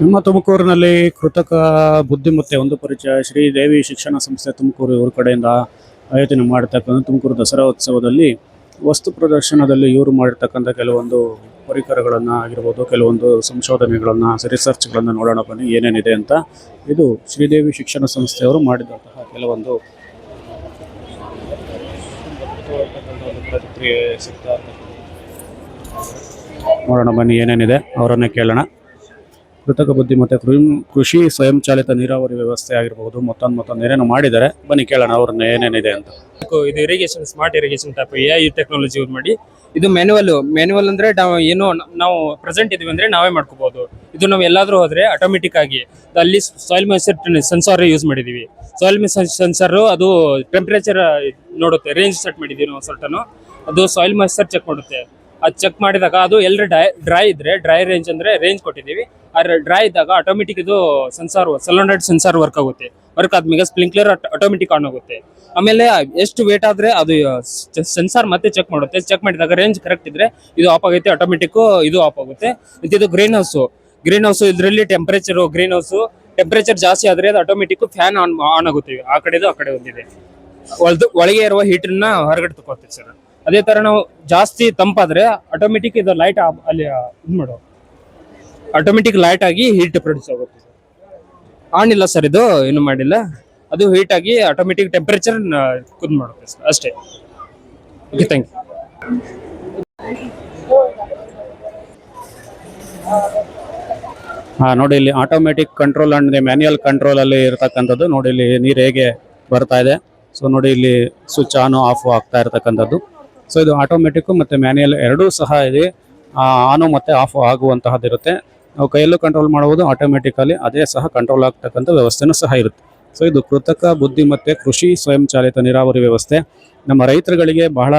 ನಮ್ಮ ತುಮಕೂರಿನಲ್ಲಿ ಕೃತಕ ಬುದ್ಧಿಮತ್ತೆ ಒಂದು ಪರಿಚಯ ಶ್ರೀದೇವಿ ಶಿಕ್ಷಣ ಸಂಸ್ಥೆ ತುಮಕೂರು ಇವ್ರ ಕಡೆಯಿಂದ ಆಯೋಜನೆ ಮಾಡತಕ್ಕಂಥ ತುಮಕೂರು ದಸರಾ ಉತ್ಸವದಲ್ಲಿ ವಸ್ತು ಪ್ರದರ್ಶನದಲ್ಲಿ ಇವರು ಮಾಡಿರ್ತಕ್ಕಂಥ ಕೆಲವೊಂದು ಪರಿಕರಗಳನ್ನು ಆಗಿರ್ಬೋದು, ಕೆಲವೊಂದು ಸಂಶೋಧನೆಗಳನ್ನು, ರಿಸರ್ಚ್ಗಳನ್ನು ನೋಡೋಣ ಬನ್ನಿ ಏನೇನಿದೆ ಅಂತ. ಇದು ಶ್ರೀದೇವಿ ಶಿಕ್ಷಣ ಸಂಸ್ಥೆಯವರು ಮಾಡಿದಂತಹ ಕೆಲವೊಂದು ಪ್ರತಿಕ್ರಿಯೆ ಸಿಗ್ತಾ ನೋಡೋಣ ಬನ್ನಿ ಏನೇನಿದೆ ಅವರನ್ನೇ ಕೇಳೋಣ. ಕೃತಕ ಬುದ್ಧಿಮತ್ತೆ ಕೃಷಿ ಸ್ವಯಂಚಾಲಿತ ನೀರಾವರಿ ವ್ಯವಸ್ಥೆ ಆಗಿರಬಹುದು, ಮತ್ತೊಂದು ಏನೇನು ಮಾಡಿದ್ದಾರೆ, ಬನ್ನಿ ಕೇಳೋಣ ಅವ್ರನ್ನ ಏನೇನಿದೆ ಅಂತ. ಇದು irrigation, smart irrigation type AI technology use ಮಾಡಿ. ಇದು ಮ್ಯಾನ್ಯುವಲ್ ಅಂದ್ರೆ ನಾವು ಪ್ರೆಸೆಂಟ್ ಇದೀವಿ ಅಂದ್ರೆ ನಾವೇ ಮಾಡ್ಕೋಬಹುದು. ಇದು ನಾವು ಎಲ್ಲಾದ್ರೂ ಹೋದ್ರೆ ಆಟೋಮೆಟಿಕ್ ಆಗಿ ಅಲ್ಲಿ ಸಾಯಿಲ್ ಮಾಯಿಶ್ಚರ್ ಸೆನ್ಸಾರ್ ಯೂಸ್ ಮಾಡಿದೀವಿ. ಸಾಯಿಲ್ ಸೆನ್ಸಾರ್ ಅದು ಟೆಂಪರೇಚರ್ ನೋಡುತ್ತೆ, ರೇಂಜ್ ಸೆಟ್ ಮಾಡಿದೀವಿ ನಾವು ಸರ್ಟನ್. ಅದು ಸಾಯಿಲ್ ಮಾಯಿಶ್ಚರ್ ಚೆಕ್ ಮಾಡುತ್ತೆ. ಅದು ಚೆಕ್ ಮಾಡಿದಾಗ ಅದು ಎಲ್ಲರ ಡ್ರೈ ಇದ್ರೆ ಡ್ರೈ ರೇಂಜ್ ಅಂದ್ರೆ ರೇಂಜ್ ಕೊಟ್ಟಿದ್ದೀವಿ. ಆದ್ರೆ ಡ್ರೈ ಇದ್ದಾಗ ಆಟೋಮೆಟಿಕ್ ಇದು ಸೆಲೆಂಡೆಡ್ ಸೆನ್ಸಾರ್ ವರ್ಕ್ ಆಗುತ್ತೆ. ವರ್ಕ್ ಆದ್ಮೇಲೆ ಸ್ಪ್ರಿಂಕ್ಲರ್ ಆಟೋಮೆಟಿಕ್ ಆನ್ ಆಗುತ್ತೆ. ಆಮೇಲೆ ಎಷ್ಟು ವೇಟ್ ಆದ್ರೆ ಅದು ಸೆನ್ಸಾರ್ ಮತ್ತೆ ಚೆಕ್ ಮಾಡುತ್ತೆ. ಚೆಕ್ ಮಾಡಿದಾಗ ರೇಂಜ್ ಕರೆಕ್ಟ್ ಇದ್ರೆ ಇದು ಆಫ್ ಆಗುತ್ತೆ, ಆಟೋಮೆಟಿಕ್ ಇದು ಆಫ್ ಆಗುತ್ತೆ. ಇದು ಗ್ರೀನ್ ಹೌಸ್ ಇದರಲ್ಲಿ ಟೆಂಪರೇಚರ್ ಜಾಸ್ತಿ ಆದ್ರೆ ಅದು ಆಟೋಮೆಟಿಕ್ ಫ್ಯಾನ್ ಆನ್ ಆಗುತ್ತೆ. ಆ ಕಡೆ ಒಂದಿದೆ, ಒಳಗೆ ಇರುವ ಹೀಟರ್ನ ಹೊರಗಡೆ ತಗೋತೀವಿ ಸರ್. ಅದೇ ತರ ನಾವು ಜಾಸ್ತಿ ತಂಪಾದ್ರೆ ಆಟೋಮೆಟಿಕ್ ಇದು ಲೈಟ್ ಅಲ್ಲಿ ಆಟೋಮೆಟಿಕ್ ಲೈಟ್ ಆಗಿ ಹೀಟ್ ಪ್ರೊಡ್ಯೂಸ್ ಆಗುತ್ತೆ. ಆನ್ ಇಲ್ಲ ಸರ್, ಇದು ಏನು ಮಾಡಿಲ್ಲ. ಅದು ಹೀಟ್ ಆಗಿ ಆಟೋಮೆಟಿಕ್ ಟೆಂಪರೇಚರ್ ಕುದ್ ಮಾಡುತ್ತೆ ಸರ್, ಅಷ್ಟೇ. Okay, thank you. ನೋಡಿ, ಇಲ್ಲಿ automatic control and manual control ಅಲ್ಲಿ ಇರತಕ್ಕಂಥದ್ದು. ನೋಡಿ ಇಲ್ಲಿ ನೀರು ಹೇಗೆ ಬರ್ತಾ ಇದೆ. ಸೊ ನೋಡಿ, ಇಲ್ಲಿ ಸ್ವಿಚ್ ಆನ್ ಆಫ್ ಆಗ್ತಾ ಇರತಕ್ಕಂಥದ್ದು. ಸೊ ಇದು ಆಟೋಮೆಟಿಕ್ ಮತ್ತೆ ಮ್ಯಾನ್ಯುಯಲ್ ಎರಡೂ ಸಹ ಇದೆ. ಆನು ಮತ್ತೆ ಆಫ್ ಆಗುವಂತಹದ್ದಿರುತ್ತೆ. ನಾವು ಕೈಯಲ್ಲೂ ಕಂಟ್ರೋಲ್ ಮಾಡಬಹುದು, ಆಟೋಮೆಟಿಕಲಿ ಅದೇ ಸಹ ಕಂಟ್ರೋಲ್ ಆಗ್ತಕ್ಕಂಥ ವ್ಯವಸ್ಥೆನೂ ಸಹ ಇರುತ್ತೆ. ಸೊ ಇದು ಕೃತಕ ಬುದ್ಧಿಮತ್ತೆ ಕೃಷಿ ಸ್ವಯಂಚಾಲಿತ ನೀರಾವರಿ ವ್ಯವಸ್ಥೆ ನಮ್ಮ ರೈತರುಗಳಿಗೆ ಬಹಳ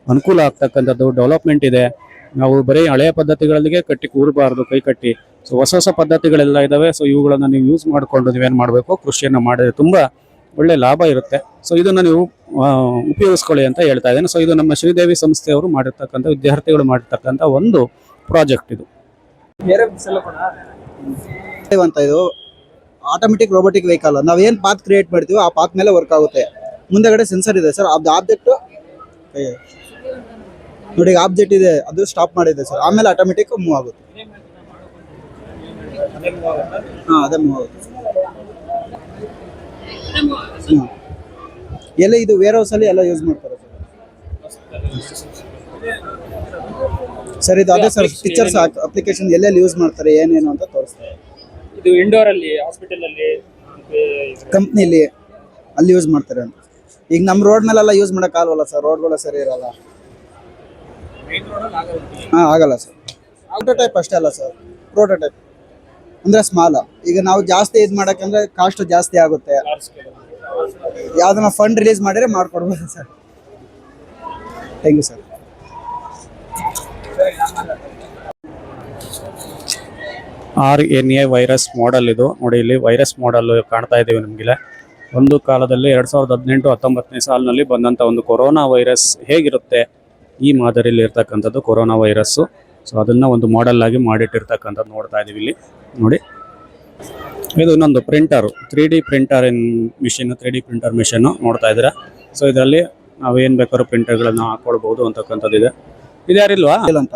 ಅನುಕೂಲ ಆಗ್ತಕ್ಕಂಥದ್ದು. ಡೆವಲಪ್ಮೆಂಟ್ ಇದೆ. ನಾವು ಬರೀ ಹಳೆಯ ಪದ್ಧತಿಗಳಿಗೆ ಕಟ್ಟಿ ಕೂರಬಾರ್ದು, ಕೈ ಕಟ್ಟಿ. ಸೊ ಹೊಸ ಪದ್ಧತಿಗಳೆಲ್ಲ ಇದಾವೆ. ಸೊ ಇವುಗಳನ್ನು ನೀವು ಯೂಸ್ ಮಾಡಿಕೊಂಡು ನೀವೇನು ಮಾಡಬೇಕು, ಕೃಷಿಯನ್ನು ಮಾಡಿದ್ರೆ ತುಂಬಾ ಒಳ್ಳೆ ಲಾಭ ಇರುತ್ತೆ. ಸೊ ಇದನ್ನು ನೀವು ಉಪಯೋಗಿಸ್ಕೊಳ್ಳಿ ಅಂತ ಹೇಳ್ತಾ ಇದ್ದೇನೆ. ಸೊ ಇದು ನಮ್ಮ ಶ್ರೀದೇವಿ ಸಂಸ್ಥೆಯವರು ಮಾಡಿರ್ತಕ್ಕಂಥ, ವಿದ್ಯಾರ್ಥಿಗಳು ಮಾಡಿರ್ತಕ್ಕಂಥ ಒಂದು ಪ್ರಾಜೆಕ್ಟ್ ಇದು. ಇದು ಆಟೋಮೆಟಿಕ್ ರೋಬೋಟಿಕ್ ವೆಹಿಕಲ್. ನಾವೇನ್ ಪಾತ್ ಕ್ರಿಯೇಟ್ ಮಾಡ್ತೀವಿ ಆ ಪಾತ್ ಮೇಲೆ ವರ್ಕ್ ಆಗುತ್ತೆ. ಮುಂದೆಗಡೆ ಸೆನ್ಸರ್ ಇದೆ ಸರ್. ಅದು ಆಬ್ಜೆಕ್ಟ್ ನೋಡಿ, ಆಬ್ಜೆಕ್ಟ್ ಇದೆ, ಅದು ಸ್ಟಾಪ್ ಮಾಡಿದೆ ಸರ್. ಆಮೇಲೆ ಆಟೋಮೆಟಿಕ್ ಮೂವ್ ಆಗುತ್ತೆ. ಅದೇ ಮೂವ್ ಆಗುತ್ತೆ ಎಲ್ಲ. ಇದು ವೇರ್ ಹೌಸ್ ಅಲ್ಲಿ ಎಲ್ಲ ಯೂಸ್ ಮಾಡ್ತಾರೆ ಸರ್. ಇದು ಅದೇ ಸರ್, ಪಿಕ್ಚರ್ಸ್ ಅಪ್ಲಿಕೇಶನ್ ಎಲ್ಲೆಲ್ಲಿ ಯೂಸ್ ಮಾಡ್ತಾರೆ, ಏನೇನು ಅಂತ ತೋರಿಸ್ತಾರೆ. ಇದು ಇಂಡೋರ್ ಅಲ್ಲಿ, ಹಾಸ್ಪಿಟಲ್ ಅಲ್ಲಿ, ಕಂಪ್ನಿಲಿ ಅಲ್ಲಿ ಯೂಸ್ ಮಾಡ್ತಾರೆ ಅಂತ. ಈಗ ನಮ್ಮ ರೋಡ್ ಮೇಲೆಲ್ಲ ಯೂಸ್ ಮಾಡಕ್ ಆಗಲ್ವಲ್ಲ ಸರ್, ರೋಡ್ಗಳು ಸರಿ ಇರಲ್ಲ. ಆಗಲ್ಲ ಸರ್. ಪ್ರೋಟೋಟೈಪ್ ಅಷ್ಟೇ ಅಲ್ಲ ಸರ್, ಪ್ರೋಟೋಟೈಪ್ ಅಂದ್ರೆ ಸ್ಮಾಲ್. ಈಗ ನಾವು ಜಾಸ್ತಿ ಇದು ಮಾಡಕ್ಕಂದ್ರೆ ಕಾಸ್ಟ್ ಜಾಸ್ತಿ ಆಗುತ್ತೆ. ಯಾವ್ದನ್ನ ಫಂಡ್ ರಿಲೀಸ್ ಮಾಡಿದ್ರೆ ಮಾಡ್ಕೊಡ್ಬೋದು sir. Thank you sir. RNA virus model ಇದು. ನೋಡಿ, ಇಲ್ಲಿ ವೈರಸ್ ಮಾಡೆಲ್ ಕಾಣ್ತಾ ಇದ್ದೀವಿ ನಿಮಗೆ. ಒಂದು ಕಾಲದಲ್ಲಿ 2018-19 ಸಾಲಿನಲ್ಲಿ ಬಂದಂಥ ಒಂದು ಕೊರೋನಾ ವೈರಸ್ ಹೇಗಿರುತ್ತೆ ಈ ಮಾದರಿಯಲ್ಲಿ ಇರ್ತಕ್ಕಂಥದ್ದು ಕೊರೋನಾ ವೈರಸ್ಸು. ಸೊ ಅದನ್ನು ಒಂದು ಮಾಡೆಲ್ ಆಗಿ ಮಾಡಿಟ್ಟಿರ್ತಕ್ಕಂಥದ್ದು ನೋಡ್ತಾ ಇದ್ದೀವಿ ಇಲ್ಲಿ. ನೋಡಿ, ಇದು ಇನ್ನೊಂದು printer, 3D printer machine, 3D printer machine ನೋಡ್ತಾ ಇದ್ದೀರಾ. ಸೊ ಇದರಲ್ಲಿ ನಾವು ಏನು ಬೇಕಾದ್ರೂ ಪ್ರಿಂಟರ್ಗಳನ್ನು ಹಾಕೊಳ್ಬಹುದು ಅಂತಕ್ಕಂಥದ್ದು ಇದೆ. ಇದು ಯಾರಿಲ್ವಾ ಅಂತ.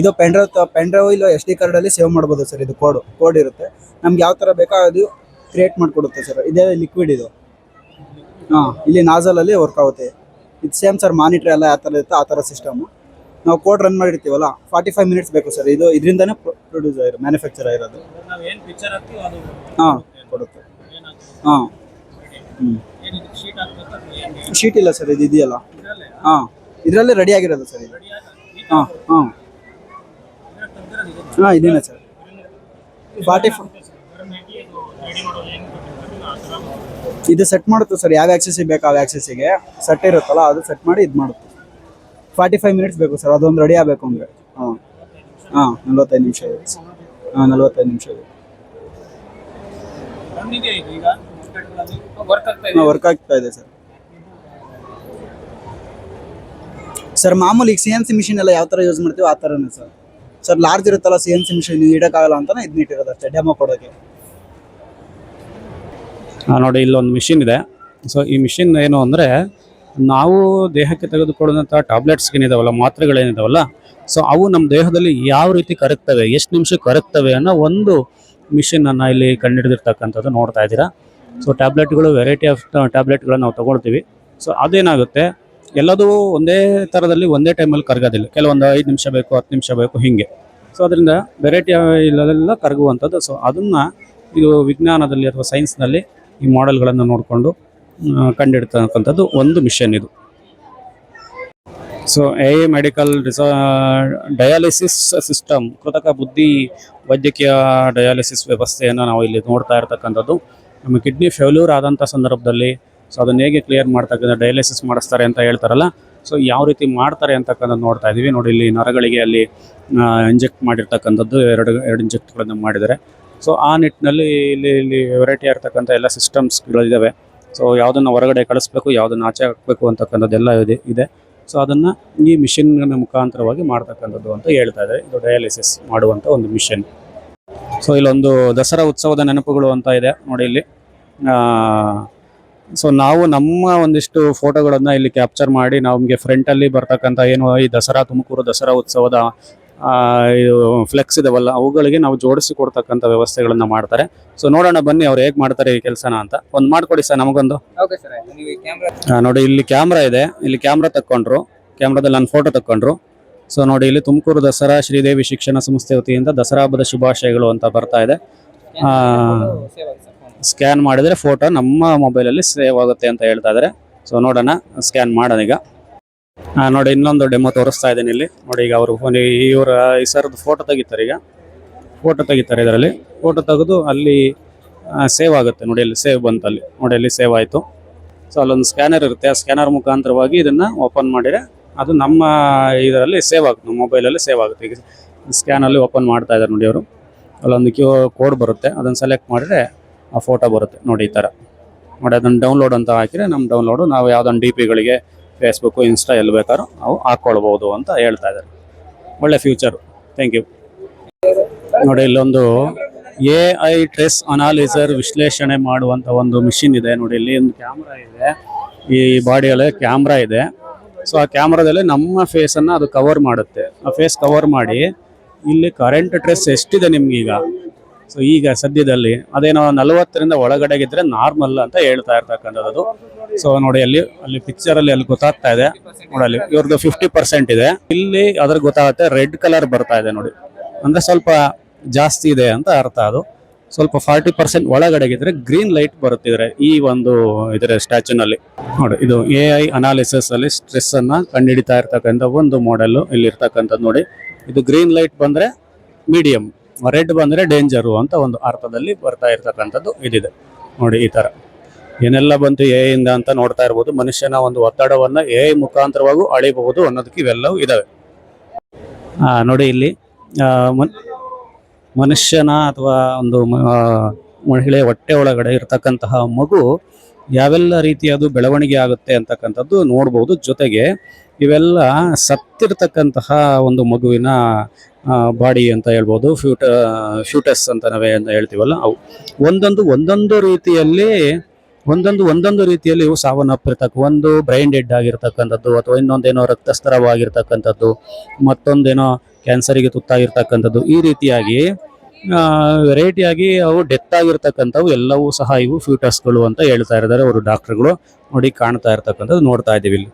ಇದು ಪೆನ್ಡ್ರೈವ್ ಇಲ್ಲ SD ಕಾರ್ಡ್ ಅಲ್ಲಿ ಸೇವ್ ಮಾಡ್ಬೋದು ಸರ್. ಇದು ಕೋಡ್ ಇರುತ್ತೆ. ನಮ್ಗೆ ಯಾವ ತರ ಬೇಕೋ ಅದು ಕ್ರಿಯೇಟ್ ಮಾಡ್ಕೊಡುತ್ತೆ ಸರ್. ಇದೇ ಲಿಕ್ವಿಡ್ ಇದು. ಇಲ್ಲಿ ನಾಜಲ್ ಅಲ್ಲಿ ವರ್ಕ್ ಆಗುತ್ತೆ. ಇದು ಸೇಮ್ ಸರ್, ಮಾನಿಟರ್ ಎಲ್ಲ ಯಾವ ತರ ಇರುತ್ತೆ ಆ ತರ ಸಿಸ್ಟಮ್. ನಾವು ಕೋಡ್ ರನ್ ಮಾಡಿರ್ತೀವಲ್ಲ, 45 ಮಿನಿಟ್ಸ್ ಬೇಕು ಸರ್. ಇದು ಇದರಿಂದಾನೇ ಪ್ರೊಡ್ಯೂಸ್ ಆಗಿರೋ, ಮ್ಯಾನುಫ್ಯಾಕ್ಚರ್ ಆಗಿರೋದು. ಕೊಡುತ್ತೆ. ಶೀಟ್ ಇಲ್ಲ ಸರ್, ಇದು ಇದೆಯಲ್ಲ. ಇದರಲ್ಲಿ ರೆಡಿ ಆಗಿರೋದು ಸರ್ ಇದು. ಇದೇನೆ ಸರ್. 45 ಇದು ಸೆಟ್ ಮಾಡುತ್ತೆ ಸರ್. ಯಾವ ಆಕ್ಸೆಸ್ಸಿಗೆ ಬೇಕು ಆ ಆಕ್ಸೆಸ್ಸಿಗೆ ಸೆಟ್ ಇರುತ್ತಲ್ಲ, ಅದು ಸೆಟ್ ಮಾಡಿ ಇದು ಮಾಡುತ್ತೆ. 45 ಮಿನಿಟ್ಸ್ ಬೇಕು ಸರ್ ಅದೊಂದು ರೆಡಿ ಆಗಬೇಕು ಅಂದರೆ. 45 ನಿಮಿಷ ಇದೆ. 45 ನಿಮಿಷ ಇದೆ. ವರ್ಕ್ ಆಗ್ತಾ ಇದೆ ಸರ್. ಸರ್ ಮಾಮೂಲಿ CNC ಮಿಷಿನ್ ಎಲ್ಲ ಯಾವ ಥರ ಯೂಸ್ ಮಾಡ್ತೀವಿ ಆ ಥರನೇ ಸರ್. ಸರ್ ಲಾರ್ಜ್ ಇರುತ್ತಲ್ಲ CNC ಮಿಷಿನ್ ಇಡಕ್ಕಾಗಲ್ಲ ಅಂತಾನೆ ಇದನ್ನ ಇಟ್ಟಿರೋದು ಅಷ್ಟೇ ಡೆಮೋ ಕೊಡೋಕೆ. ನೋಡಿ ಇಲ್ಲೊಂದು ಮಿಷಿನ್ ಇದೆ. ಸೊ ಈ ಮಿಷಿನ್ ಏನು ಅಂದರೆ ನಾವು ದೇಹಕ್ಕೆ ತೆಗೆದುಕೊಳ್ಳುವಂಥ ಟ್ಯಾಬ್ಲೆಟ್ಸ್ ಏನಿದಾವಲ್ಲ, ಮಾತ್ರೆಗಳೇನಿದಾವಲ್ಲ, ಸೊ ಅವು ನಮ್ಮ ದೇಹದಲ್ಲಿ ಯಾವ ರೀತಿ ಕರಗ್ತವೆ, ಎಷ್ಟು ನಿಮಿಷಕ್ಕೆ ಕರಗ್ತವೆ ಅನ್ನೋ ಒಂದು ಮಿಷಿನನ್ನು ಇಲ್ಲಿ ಕಂಡುಹಿಡಿದಿರ್ತಕ್ಕಂಥದ್ದು ನೋಡ್ತಾ ಇದ್ದೀರಾ. ಸೊ ಟ್ಯಾಬ್ಲೆಟ್ಗಳು, ವೆರೈಟಿ ಆಫ್ ಟ್ಯಾಬ್ಲೆಟ್ಗಳನ್ನ ನಾವು ತೊಗೊಳ್ತೀವಿ. ಸೊ ಅದೇನಾಗುತ್ತೆ, ಎಲ್ಲದೂ ಒಂದೇ ಥರದಲ್ಲಿ ಒಂದೇ ಟೈಮಲ್ಲಿ ಕರಗೋದಿಲ್ಲ. ಕೆಲವೊಂದು 5 ನಿಮಿಷ ಬೇಕು, 10 ನಿಮಿಷ ಬೇಕು, ಹೀಗೆ. ಸೊ ಅದರಿಂದ ವೆರೈಟಿ ಇಲ್ಲದೆಲ್ಲ ಕರಗುವಂಥದ್ದು. ಸೊ ಅದನ್ನು ಇದು ವಿಜ್ಞಾನದಲ್ಲಿ ಅಥವಾ ಸೈನ್ಸ್ನಲ್ಲಿ ಈ ಮಾಡೆಲ್ಗಳನ್ನು ನೋಡಿಕೊಂಡು ಕಂಡಿಡ್ತಕ್ಕಂಥದ್ದು ಒಂದು ಮಿಷನ್ ಇದು. ಸೊ ಮೆಡಿಕಲ್ ಡಯಾಲಿಸಿಸ್ ಸಿಸ್ಟಮ್, ಕೃತಕ ಬುದ್ಧಿ ವೈದ್ಯಕೀಯ ಡಯಾಲಿಸಿಸ್ ವ್ಯವಸ್ಥೆಯನ್ನು ನಾವು ಇಲ್ಲಿ ನೋಡ್ತಾ ಇರ್ತಕ್ಕಂಥದ್ದು. ನಮ್ಮ ಕಿಡ್ನಿ ಫೇಲ್ಯೂರ್ ಆದಂಥ ಸಂದರ್ಭದಲ್ಲಿ ಸೊ ಅದನ್ನು ಹೇಗೆ ಕ್ಲಿಯರ್ ಮಾಡ್ತಕ್ಕಂಥ ಡಯಾಲಿಸಿಸ್ ಮಾಡಿಸ್ತಾರೆ ಅಂತ ಹೇಳ್ತಾರಲ್ಲ, ಸೊ ಯಾವ ರೀತಿ ಮಾಡ್ತಾರೆ ಅಂತಕ್ಕಂಥದ್ದು ನೋಡ್ತಾ ಇದ್ದೀವಿ. ನೋಡಿ ಇಲ್ಲಿ ನರಗಳಿಗೆ ಅಲ್ಲಿ ಇಂಜೆಕ್ಟ್ ಮಾಡಿರ್ತಕ್ಕಂಥದ್ದು ಎರಡು ಇಂಜೆಕ್ಟ್ಗಳನ್ನು ಮಾಡಿದ್ದಾರೆ. ಸೊ ಆ ನಿಟ್ಟಿನಲ್ಲಿ ಇಲ್ಲಿ ವೆರೈಟಿ ಆಗಿರ್ತಕ್ಕಂಥ ಎಲ್ಲ ಸಿಸ್ಟಮ್ಸ್ಗಳಿದ್ದಾವೆ. ಸೊ ಯಾವುದನ್ನು ಹೊರಗಡೆ ಕಳಿಸ್ಬೇಕು, ಯಾವುದನ್ನು ಆಚೆ ಹಾಕಬೇಕು ಅಂತಕ್ಕಂಥದ್ದೆಲ್ಲ ಇದೆ. ಸೊ ಅದನ್ನು ಈ ಮಿಷಿನ್ನ ಮುಖಾಂತರವಾಗಿ ಮಾಡ್ತಕ್ಕಂಥದ್ದು ಅಂತ ಹೇಳ್ತಾ ಇದ್ದಾರೆ. ಇದು ಡಯಾಲಿಸಿಸ್ ಮಾಡುವಂಥ ಒಂದು ಮಿಷನ್. ಸೊ ಇಲ್ಲೊಂದು ದಸರಾ ಉತ್ಸವದ ನೆನಪುಗಳು ಅಂತ ಇದೆ ನೋಡಿ ಇಲ್ಲಿ. ಸೊ ನಾವು ನಮ್ಮ ಒಂದಿಷ್ಟು ಫೋಟೋಗಳನ್ನು ಇಲ್ಲಿ ಕ್ಯಾಪ್ಚರ್ ಮಾಡಿ ನಮಗೆ ಫ್ರಂಟಲ್ಲಿ ಬರ್ತಕ್ಕಂಥ ಏನು ಈ ದಸರಾ, ತುಮಕೂರು ದಸರಾ ಉತ್ಸವದ ಇದು ಫ್ಲೆಕ್ಸ್ ಇದಾವಲ್ಲ, ಅವುಗಳಿಗೆ ನಾವು ಜೋಡಿಸಿ ಕೊಡ್ತಕ್ಕಂಥ ವ್ಯವಸ್ಥೆಗಳನ್ನು ಮಾಡ್ತಾರೆ. ಸೊ ನೋಡೋಣ ಬನ್ನಿ ಅವ್ರು ಹೇಗೆ ಮಾಡ್ತಾರೆ ಈ ಕೆಲಸನ ಅಂತ. ಒಂದು ಮಾಡಿಕೊಡಿ ಸರ್ ನಮಗೊಂದು. ನೋಡಿ ಇಲ್ಲಿ ಕ್ಯಾಮ್ರಾ ಇದೆ, ಇಲ್ಲಿ ಕ್ಯಾಮ್ರಾ ತಕ್ಕೊಂಡ್ರು, ಕ್ಯಾಮ್ರಾದಲ್ಲಿ ನನ್ನ ಫೋಟೋ ತಕ್ಕೊಂಡ್ರು. ಸೊ ನೋಡಿ ಇಲ್ಲಿ ತುಮಕೂರು ದಸರಾ ಶ್ರೀದೇವಿ ಶಿಕ್ಷಣ ಸಂಸ್ಥೆ ವತಿಯಿಂದ ದಸರಾ ಹಬ್ಬದ ಶುಭಾಶಯಗಳು ಅಂತ ಬರ್ತಾ ಇದೆ. ಸ್ಕ್ಯಾನ್ ಮಾಡಿದರೆ ಫೋಟೋ ನಮ್ಮ ಮೊಬೈಲಲ್ಲಿ ಸೇವ್ ಆಗುತ್ತೆ ಅಂತ ಹೇಳ್ತಾ ಇದ್ದಾರೆ. ಸೊ ನೋಡೋಣ, ಸ್ಕ್ಯಾನ್ ಮಾಡೋಣ ಈಗ. ನೋಡಿ ಇನ್ನೊಂದು ಡೆಮೋ ತೋರಿಸ್ತಾ ಇದ್ದೀನಿ ಇಲ್ಲಿ. ನೋಡಿ ಈಗ ಅವರು ಈ ಸರ್ದು ಫೋಟೋ ತೆಗಿತಾರೆ. ಈಗ ಫೋಟೋ ತೆಗಿತಾರೆ, ಇದರಲ್ಲಿ ಫೋಟೋ ತೆಗೆದು ಅಲ್ಲಿ ಸೇವ್ ಆಗುತ್ತೆ. ನೋಡಿ ಅಲ್ಲಿ ಸೇವ್ ಬಂತು, ಅಲ್ಲಿ ನೋಡಿ ಅಲ್ಲಿ ಸೇವ್ ಆಯಿತು. ಸೊ ಅಲ್ಲೊಂದು ಸ್ಕ್ಯಾನರ್ ಇರುತ್ತೆ, ಆ ಸ್ಕ್ಯಾನರ್ ಮುಖಾಂತರವಾಗಿ ಇದನ್ನು ಓಪನ್ ಮಾಡಿದರೆ ಅದು ನಮ್ಮ ಇದರಲ್ಲಿ ಸೇವ್ ಆಗುತ್ತೆ, ನಮ್ಮ ಮೊಬೈಲಲ್ಲಿ ಸೇವ್ ಆಗುತ್ತೆ. ಈಗ ಸ್ಕ್ಯಾನಲ್ಲಿ ಓಪನ್ ಮಾಡ್ತಾ ಇದ್ದಾರೆ ನೋಡಿ ಅವರು. ಅಲ್ಲೊಂದು ಕೋಡ್ ಬರುತ್ತೆ, ಅದನ್ನು ಸೆಲೆಕ್ಟ್ ಮಾಡಿದರೆ ಆ ಫೋಟೋ ಬರುತ್ತೆ ನೋಡಿ ಈ ಥರ. ನೋಡಿ ಅದನ್ನು ಡೌನ್ಲೋಡ್ ಅಂತ ಹಾಕಿದರೆ ನಮ್ಮ ಡೌನ್ಲೋಡು ನಾವು ಯಾವುದೊಂದು DP-ಗಳಿಗೆ ಫೇಸ್ಬುಕ್ಕು, ಇನ್ಸ್ಟಾ ಎಲ್ಲಿ ಬೇಕಾದ್ರೂ ನಾವು ಹಾಕ್ಕೊಳ್ಬೋದು ಅಂತ ಹೇಳ್ತಾ ಇದ್ದಾರೆ. ಒಳ್ಳೆ ಫ್ಯೂಚರು. Thank you. ನೋಡಿ ಇಲ್ಲೊಂದು AI ಟ್ರೆಸ್ ಅನಾಲಿಸರ್ ವಿಶ್ಲೇಷಣೆ ಮಾಡುವಂಥ ಒಂದು ಮಿಷಿನ್ ಇದೆ. ನೋಡಿ ಇಲ್ಲಿ ಒಂದು ಕ್ಯಾಮ್ರಾ ಇದೆ, ಈ ಬಾಡಿಯಲ್ಲಿ ಕ್ಯಾಮ್ರಾ ಇದೆ. ಸೊ ಆ ಕ್ಯಾಮ್ರಾದಲ್ಲಿ ನಮ್ಮ ಫೇಸನ್ನು ಅದು ಕವರ್ ಮಾಡುತ್ತೆ. ಆ ಫೇಸ್ ಕವರ್ ಮಾಡಿ ಇಲ್ಲಿ ಕರೆಂಟ್ ಟ್ರೆಸ್ ಎಷ್ಟಿದೆ ನಿಮ್ಗೀಗ, ಸೊ ಈಗ ಸದ್ಯದಲ್ಲಿ ಅದೇನೋ 40ರಿಂದ ಒಳಗಡೆಗಿದ್ರೆ ನಾರ್ಮಲ್ ಅಂತ ಹೇಳ್ತಾ ಇರ್ತಕ್ಕಂಥದ್ದು. ಸೊ ನೋಡಿ ಅಲ್ಲಿ ಪಿಕ್ಚರಲ್ಲಿ ಅಲ್ಲಿ ಗೊತ್ತಾಗ್ತಾ ಇದೆ ನೋಡಿ, ಇವ್ರದ್ದು 50% ಇದೆ. ಇಲ್ಲಿ ಅದ್ರ ಗೊತ್ತಾಗುತ್ತೆ, ರೆಡ್ ಕಲರ್ ಬರ್ತಾ ಇದೆ ನೋಡಿ, ಅಂದ್ರೆ ಸ್ವಲ್ಪ ಜಾಸ್ತಿ ಇದೆ ಅಂತ ಅರ್ಥ. ಅದು ಸ್ವಲ್ಪ 40% ಒಳಗಡೆಗಿದ್ರೆ ಗ್ರೀನ್ ಲೈಟ್ ಬರುತ್ತಿದ್ರೆ ಈ ಒಂದು ಇದರ ಸ್ಟ್ಯಾಚ್ಯೂನಲ್ಲಿ ನೋಡಿ. ಇದು AI ಅನಾಲಿಸಿಸ್ ಅಲ್ಲಿ ಸ್ಟ್ರೆಸ್ ಅನ್ನ ಕಂಡುಹಿಡಿತಾ ಇರ್ತಕ್ಕಂಥ ಒಂದು ಮಾಡೆಲ್ ಇಲ್ಲಿ ಇರ್ತಕ್ಕಂಥದ್ದು ನೋಡಿ. ಇದು ಗ್ರೀನ್ ಲೈಟ್ ಬಂದ್ರೆ ಮೀಡಿಯಂ, ರೆಡ್ ಬಂದರೆ ಡೇಂಜರು ಅಂತ ಒಂದು ಅರ್ಥದಲ್ಲಿ ಬರ್ತಾ ಇರ್ತಕ್ಕಂಥದ್ದು ಇದಿದೆ ನೋಡಿ. ಈ ಥರ ಏನೆಲ್ಲ ಬಂತು AI ಇಂದ ಅಂತ ನೋಡ್ತಾ ಇರ್ಬೋದು. ಮನುಷ್ಯನ ಒಂದು ಒತ್ತಡವನ್ನು AI ಮುಖಾಂತರವಾಗೂ ಅಳಿಬಹುದು ಅನ್ನೋದಕ್ಕೆ ಇವೆಲ್ಲವೂ ಇದ್ದಾವೆ. ನೋಡಿ ಇಲ್ಲಿ ಮನುಷ್ಯನ ಅಥವಾ ಒಂದು ಮಹಿಳೆಯ ಹೊಟ್ಟೆ ಒಳಗಡೆ ಇರತಕ್ಕಂತಹ ಮಗು ಯಾವೆಲ್ಲ ರೀತಿಯದು ಬೆಳವಣಿಗೆ ಆಗುತ್ತೆ ಅಂತಕ್ಕಂಥದ್ದು ನೋಡ್ಬೋದು. ಜೊತೆಗೆ ಇವೆಲ್ಲ ಸತ್ತಿರ್ತಕ್ಕಂತಹ ಒಂದು ಮಗುವಿನ ಬಾಡಿ ಅಂತ ಹೇಳ್ಬೋದು, ಫ್ಯೂಟಸ್ ಅಂತ ನಾವೇ ಹೇಳ್ತೀವಲ್ಲ, ಅವು ಒಂದೊಂದು ರೀತಿಯಲ್ಲಿ ಇವು ಸಾವನ್ನಪ್ಪಿರ್ತಕ್ಕ. ಒಂದು ಬ್ರೈನ್ ಡೆಡ್ ಆಗಿರ್ತಕ್ಕಂಥದ್ದು, ಅಥವಾ ಇನ್ನೊಂದೇನೋ ರಕ್ತಸ್ರಾವವಾಗಿರ್ತಕ್ಕಂಥದ್ದು, ಮತ್ತೊಂದೇನೋ ಕ್ಯಾನ್ಸರಿಗೆ ತುತ್ತಾಗಿರ್ತಕ್ಕಂಥದ್ದು. ಈ ರೀತಿಯಾಗಿ ವೆರೈಟಿಯಾಗಿ ಅವು ಡೆತ್ ಆಗಿರ್ತಕ್ಕಂಥವು ಎಲ್ಲವೂ ಸಹ ಇವು ಫ್ಯೂಟಸ್ಗಳು ಅಂತ ಹೇಳ್ತಾ ಇದ್ದಾರೆ ಅವರು ಡಾಕ್ಟರ್ಗಳು. ನೋಡಿ ಕಾಣ್ತಾ ಇರ್ತಕ್ಕಂಥದ್ದು ನೋಡ್ತಾ ಇದ್ದೀವಿ ಇಲ್ಲಿ.